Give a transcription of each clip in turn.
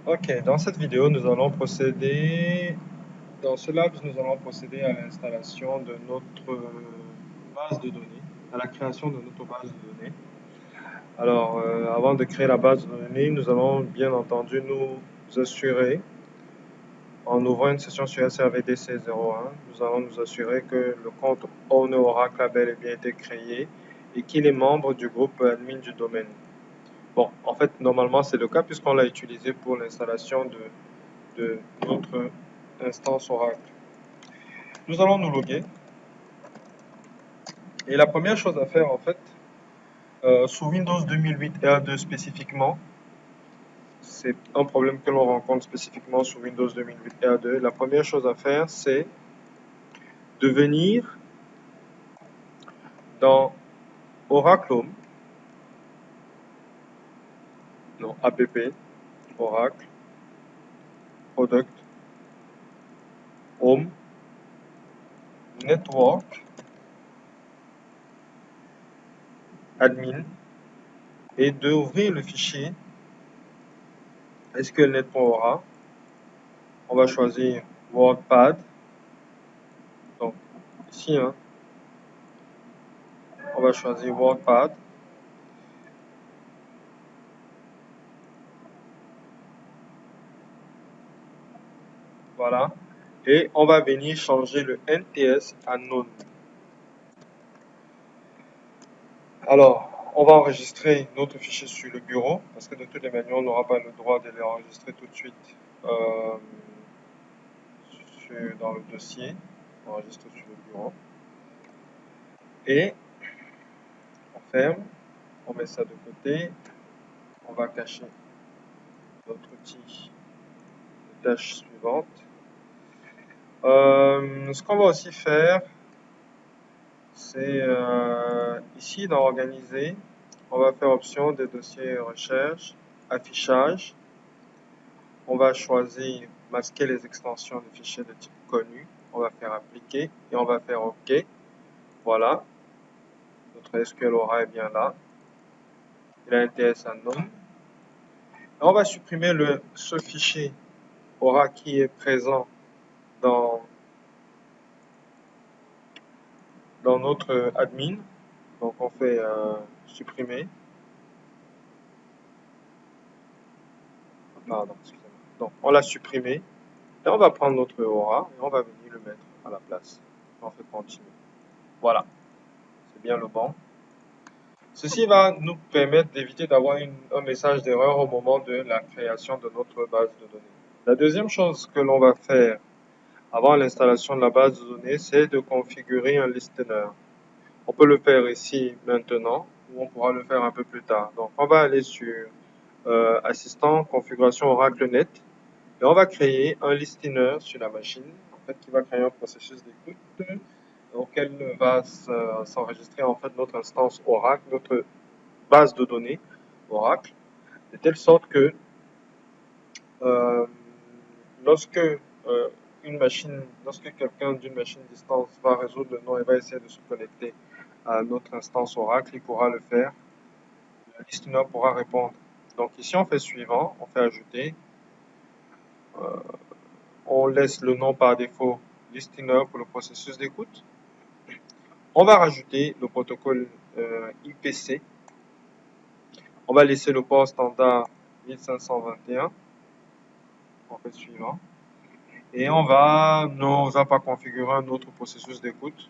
Ok, dans cette vidéo, nous allons procéder, dans ce laps, nous allons procéder à l'installation de notre base de données, à la création de notre base de données. Alors, avant de créer la base de données, nous allons bien entendu nous assurer, en ouvrant une session sur SRVDC01, nous allons nous assurer que le compte Owner Oracle a bel et bien été créé et qu'il est membre du groupe admin du domaine. Bon, en fait, normalement, c'est le cas puisqu'on l'a utilisé pour l'installation de notre instance Oracle. Nous allons nous loguer. Et la première chose à faire, en fait, sous Windows 2008 R2 spécifiquement, c'est un problème que l'on rencontre spécifiquement sous Windows 2008 R2. La première chose à faire, c'est de venir dans Oracle Home, non, app, Oracle, Product, Home, Network, Admin, et d'ouvrir le fichier SQLnet.ora. On va choisir WordPad. Donc, ici, hein, on va choisir WordPad. Voilà. Et on va venir changer le NTS à None. Alors, on va enregistrer notre fichier sur le bureau, parce que de toutes les manières, on n'aura pas le droit de l'enregistrer tout de suite dans le dossier. On enregistre sur le bureau. Et on ferme, on met ça de côté, on va cacher notre outil de tâche suivante. Ce qu'on va aussi faire, c'est ici dans Organiser, on va faire option des dossiers recherche, affichage. On va choisir masquer les extensions de fichiers de type connu. On va faire appliquer et on va faire OK. Voilà. Notre SQL Aura est bien là. Il a un TS unknown. On va supprimer ce fichier Aura qui est présent dans notre admin. Donc on fait supprimer. Pardon, excusez-moi. Donc on l'a supprimé. Et on va prendre notre Aura et on va venir le mettre à la place. On fait continuer. Voilà. C'est bien le bon. Ceci va nous permettre d'éviter d'avoir un message d'erreur au moment de la création de notre base de données. La deuxième chose que l'on va faire avant l'installation de la base de données, c'est de configurer un listener. On peut le faire ici maintenant ou on pourra le faire un peu plus tard. Donc on va aller sur Assistant, Configuration OracleNet et on va créer un listener sur la machine en fait, qui va créer un processus d'écoute auquel va s'enregistrer en fait notre instance Oracle, notre base de données Oracle, de telle sorte que lorsque lorsque quelqu'un d'une machine distance va résoudre le nom et va essayer de se connecter à notre instance Oracle, il pourra le faire. Le listener pourra répondre. Donc ici on fait suivant, on fait ajouter, on laisse le nom par défaut listener pour le processus d'écoute. On va rajouter le protocole IPC. On va laisser le port standard 1521. On fait suivant. Et on va pas configurer un autre processus d'écoute.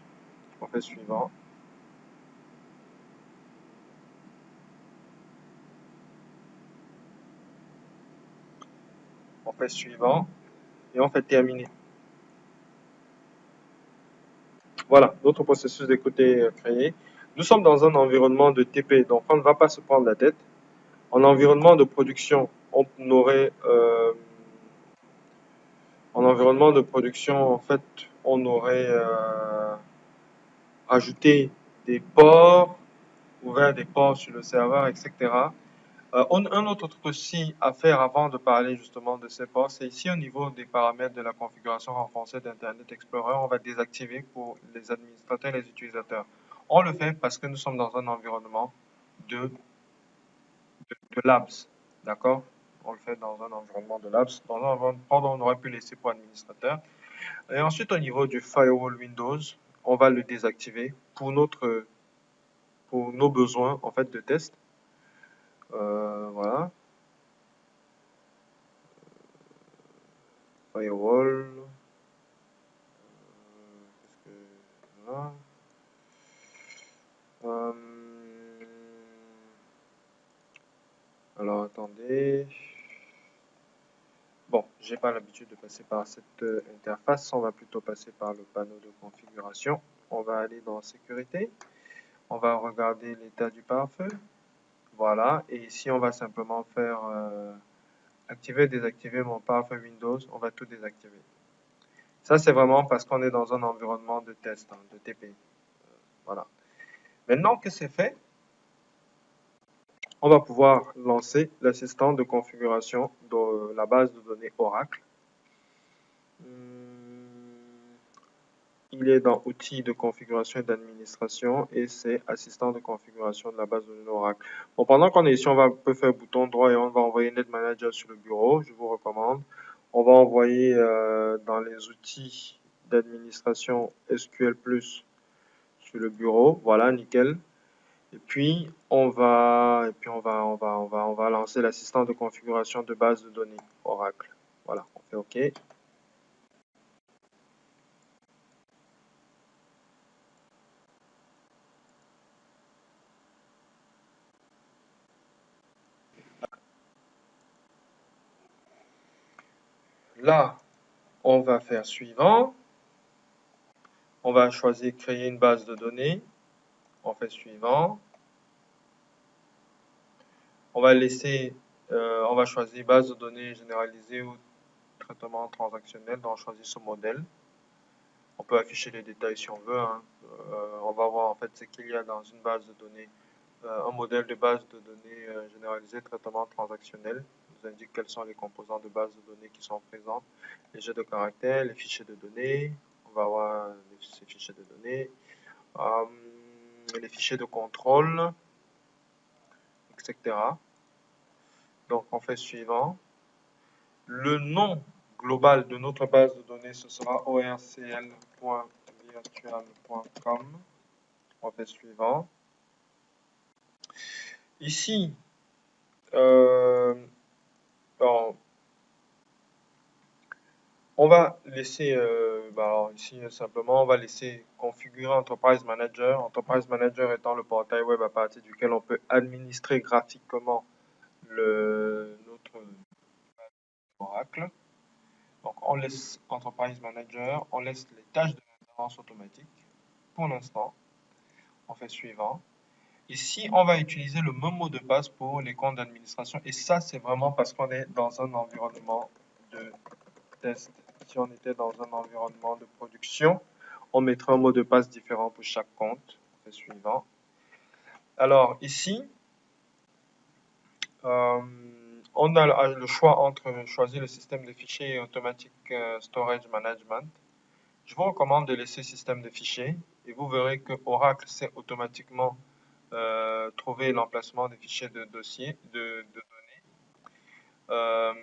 On fait suivant. On fait suivant. Et on fait terminer. Voilà, notre processus d'écoute est créé. Nous sommes dans un environnement de TP, donc on ne va pas se prendre la tête. En environnement de production, on aurait en environnement de production, en fait, on aurait ajouté des ports, ouvert des ports sur le serveur, etc. Un autre truc aussi à faire avant de parler justement de ces ports, c'est ici au niveau des paramètres de la configuration renforcée d'Internet Explorer, on va désactiver pour les administrateurs et les utilisateurs. On le fait parce que nous sommes dans un environnement de labs, d'accord? on le fait dans un environnement de labs. Dans un environnement, on aurait pu laisser pour administrateur. Et ensuite, au niveau du firewall Windows, on va le désactiver pour nos besoins en fait de test. Voilà. Firewall. Voilà. Alors attendez. Bon, j'ai pas l'habitude de passer par cette interface. On va plutôt passer par le panneau de configuration. On va aller dans sécurité. On va regarder l'état du pare-feu. Voilà. Et ici, on va simplement faire activer, désactiver mon pare-feu Windows. On va tout désactiver. Ça, c'est vraiment parce qu'on est dans un environnement de test, hein, de TP. Voilà. Maintenant que c'est fait, on va pouvoir lancer l'assistant de configuration de la base de données Oracle. Il est dans outils de configuration et d'administration et c'est assistant de configuration de la base de données Oracle. Bon, pendant qu'on est ici, on peut faire bouton droit et on va envoyer NetManager sur le bureau. Je vous recommande. On va envoyer dans les outils d'administration SQL Plus sur le bureau. Voilà, nickel. Et puis on va lancer l'assistant de configuration de base de données Oracle. Voilà, on fait OK. Là, on va faire suivant. On va choisir créer une base de données. On fait suivant. On va on va choisir base de données généralisée ou traitement transactionnel. Donc, on choisit ce modèle. On peut afficher les détails si on veut. Hein. On va voir en fait ce qu'il y a dans une base de données. Un modèle de base de données généralisée traitement transactionnel nous indique quels sont les composants de base de données qui sont présents, les jeux de caractères, les fichiers de données. On va voir ces fichiers de données, les fichiers de contrôle, etc. Donc, on fait suivant. Le nom global de notre base de données, ce sera orcl.virtual.com. On fait suivant. Ici, on va laisser, alors ici simplement, on va laisser configurer Enterprise Manager. Enterprise Manager étant le portail web à partir duquel on peut administrer graphiquement notre Oracle. Donc on laisse Enterprise Manager, on laisse les tâches de maintenance automatique pour l'instant. On fait suivant. Ici, on va utiliser le même mot de passe pour les comptes d'administration. Et ça, c'est vraiment parce qu'on est dans un environnement de test. Si on était dans un environnement de production, on mettrait un mot de passe différent pour chaque compte. On fait suivant. Alors ici, on a le choix entre choisir le système de fichiers et Automatic Storage Management. Je vous recommande de laisser système de fichiers et vous verrez que Oracle sait automatiquement trouver l'emplacement des fichiers de dossiers, de données.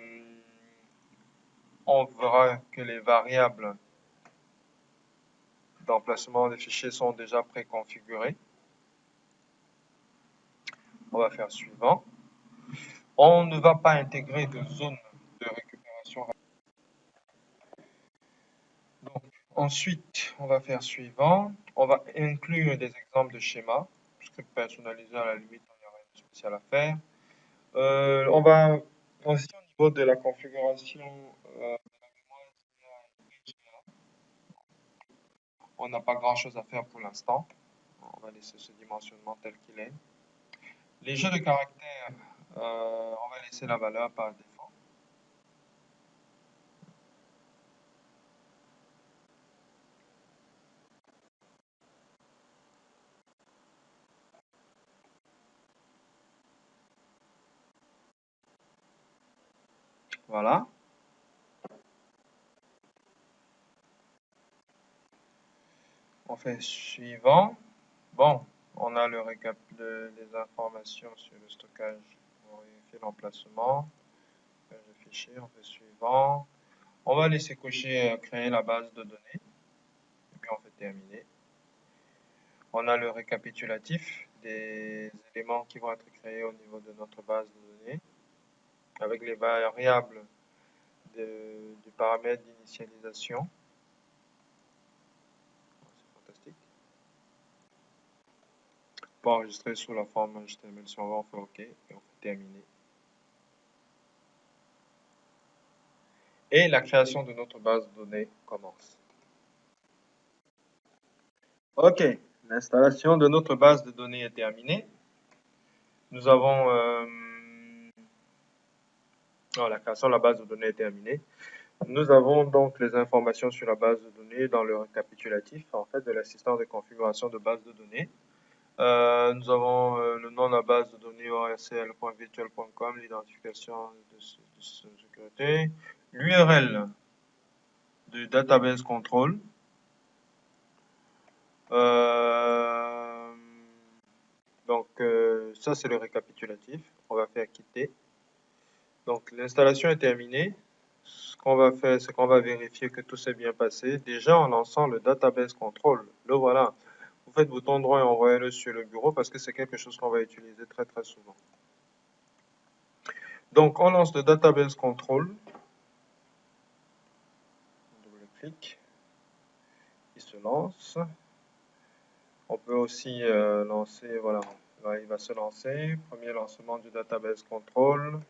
On verra que les variables d'emplacement des fichiers sont déjà préconfigurées. On va faire suivant. On ne va pas intégrer de zone de récupération. Donc, ensuite, on va faire suivant. On va inclure des exemples de schémas. Script personnalisé, à la limite, on n'y a rien de spécial à faire. On va aussi au niveau de la configuration on n'a pas grand chose à faire pour l'instant. On va laisser ce dimensionnement tel qu'il est. Les jeux de caractères, on va laisser la valeur par défaut. Voilà. On fait suivant. Bon, on a le récap des informations sur le stockage, on vérifie l'emplacement. affiché, on fait suivant. On va laisser cocher créer la base de données. Et puis on fait terminer. On a le récapitulatif des éléments qui vont être créés au niveau de notre base de données avec les variables du paramètre d'initialisation. C'est fantastique. Pour enregistrer sous la forme HTML serveur, on fait OK et on fait terminer. Et la création de notre base de données commence. OK, l'installation de notre base de données est terminée. Nous avons la création de la base de données est terminée. Nous avons donc les informations sur la base de données dans le récapitulatif en fait de l'assistant de configuration de base de données. Nous avons le nom de la base de données orcl.virtual.com, l'identification de sécurité, l'URL du database control. Donc ça c'est le récapitulatif. On va faire quitter. Donc l'installation est terminée. Ce qu'on va faire, c'est qu'on va vérifier que tout s'est bien passé. Déjà en lançant le database control. Le voilà. Vous faites bouton droit et envoyez-le sur le bureau parce que c'est quelque chose qu'on va utiliser très très souvent. Donc on lance le database control. Double-clic. Il se lance. On peut aussi lancer, voilà, là, il va se lancer. Premier lancement du database control.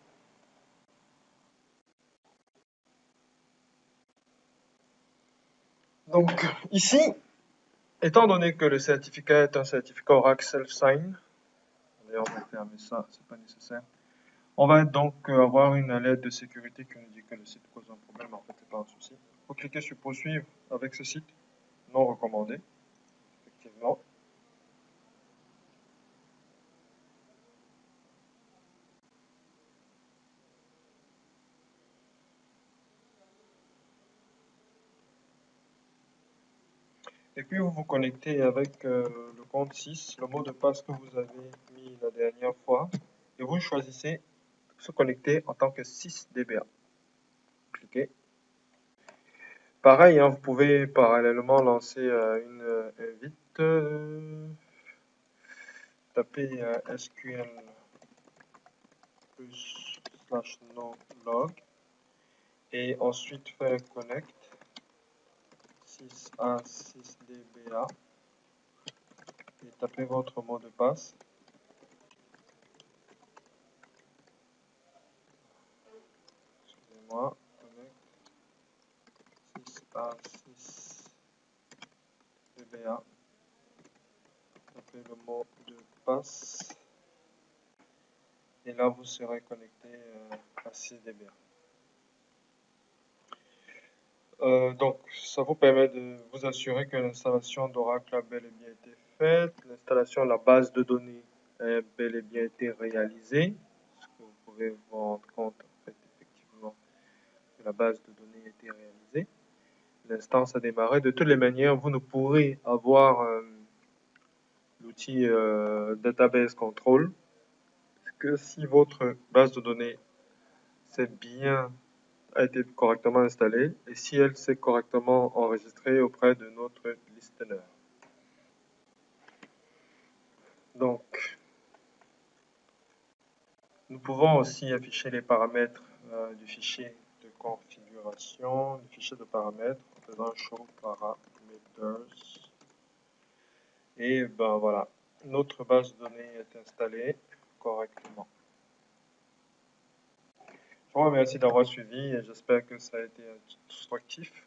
Donc ici, étant donné que le certificat est un certificat Oracle Self-Sign, d'ailleurs on va fermer ça, c'est pas nécessaire. On va donc avoir une alerte de sécurité qui nous dit que le site cause un problème, en fait c'est pas un souci. Il faut cliquer sur poursuivre avec ce site, non recommandé, effectivement. Et puis vous vous connectez avec le compte 6, le mot de passe que vous avez mis la dernière fois, et vous choisissez se connecter en tant que 6DBA. Cliquez. Pareil, hein, vous pouvez parallèlement lancer une invite, taper SQL plus /no log et ensuite faire connect 6 à 6DBA et taper votre mot de passe. Excusez-moi, connect 6 à 6DBA. Tapez le mot de passe et là vous serez connecté à 6DBA. Donc, ça vous permet de vous assurer que l'installation d'Oracle a bel et bien été faite, l'installation de la base de données a bel et bien été réalisée, ce que vous pouvez vous rendre compte, en fait, effectivement, que la base de données a été réalisée. L'instance a démarré. De toutes les manières, vous ne pourrez avoir l'outil Database Control que si votre base de données a été correctement installée et si elle s'est correctement enregistrée auprès de notre listener. Donc, nous pouvons aussi afficher les paramètres du fichier de configuration, du fichier de paramètres en faisant show parameters. Et ben voilà, notre base de données est installée correctement. Je vous remercie d'avoir suivi et j'espère que ça a été instructif.